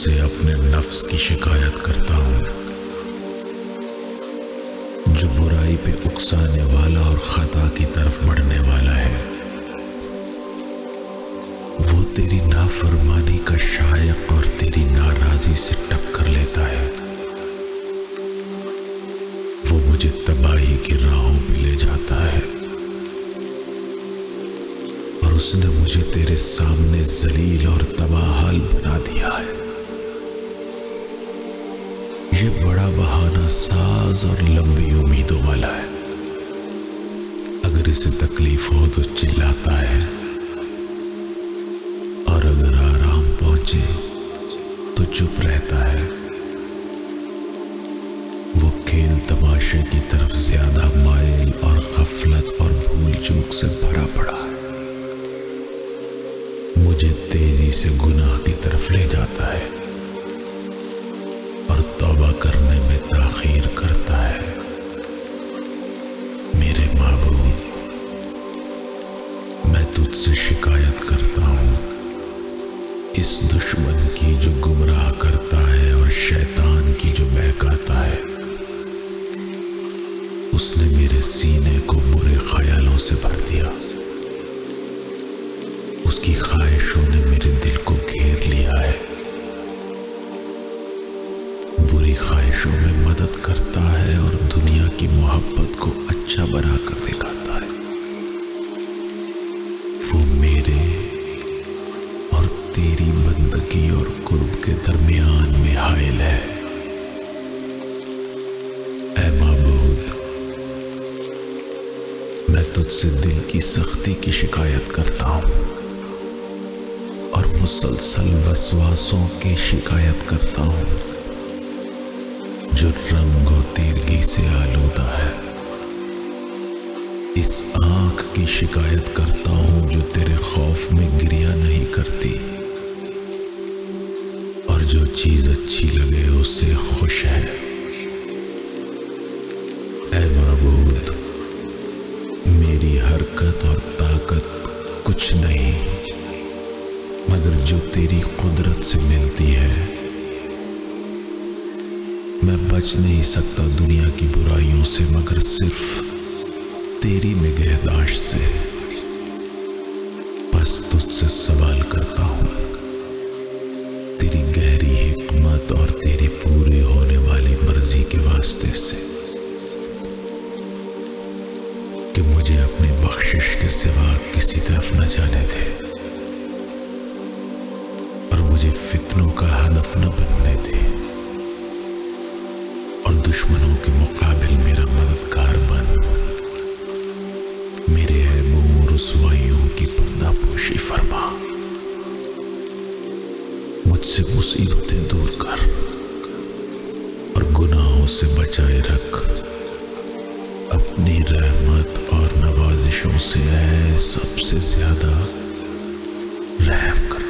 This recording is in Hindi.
तुझसे अपने नफ्स की शिकायत करता हूँ, जो बुराई पे उकसाने वाला और खता की तरफ बढ़ने वाला है। वो तेरी नाफरमानी का शायक और तेरी नाराजी से टक्कर लेता है। वो मुझे तबाही की राहों पे ले जाता है और उसने मुझे तेरे सामने जलील और तबाहाल बना दिया है। ये बड़ा बहाना साज और लंबी उम्मीदों वाला है। अगर इसे तकलीफ हो तो चिल्लाता है और अगर आराम पहुंचे तो चुप रहता है। वो खेल तमाशे की तरफ ज्यादा माइल और गफलत और भूल चूक से भरा पड़ा है। मुझे तेजी से गुनाह की तरफ ले जाता है और तौबा करने में ताखीर करता है। मेरे महबूब, मैं तुझसे शिकायत करता हूँ इस दुश्मन की जो गुमराह करता है और शैतान की जो बहकाता है। उसने मेरे सीने को बुरे ख्यालों से भर दिया। उसकी ख्वाहिशों ने मेरे दिल को घेर लिया है। बुरी ख्वाहिशों में मदद करता है और दुनिया की मोहब्बत को अच्छा बनाकर दिखाता है। वो मेरे और तेरी बंदगी और कुर्ब के दरमियान में हाइल है। ऐ माबूद, मैं तुझसे दिल की सख्ती की शिकायत करता हूँ और मुसलसल वसवासों की शिकायत करता हूँ जो रंग और तीरगी से आलूदा है। इस आंख की शिकायत करता हूँ जो तेरे खौफ में गिरिया नहीं करती और जो चीज अच्छी लगे उससे खुश है। ऐ माबूद, मेरी हरकत और ताकत कुछ नहीं मगर जो तेरी कुदरत से मिलती है। मैं बच नहीं सकता दुनिया की बुराइयों से मगर सिर्फ तेरी निगहदाश्त से। बस तुझसे सवाल करता हूँ तेरी गहरी हिकमत और तेरी पूरी होने वाली मर्जी के वास्ते से कि मुझे अपनी बख्शिश के सिवा किसी तरफ न जाने दे और मुझे फितनों का हदफ न बनने दे और दुश्मनों के मुकाबिल मेरा मददगार बन। मेरे ऐबों रुसवाइयों की पर्दापोशी फरमा। मुझसे मुसीबतें दूर कर और गुनाहों से बचाए रख। अपनी रहमत और नवाजिशों से है सबसे ज्यादा रहम कर।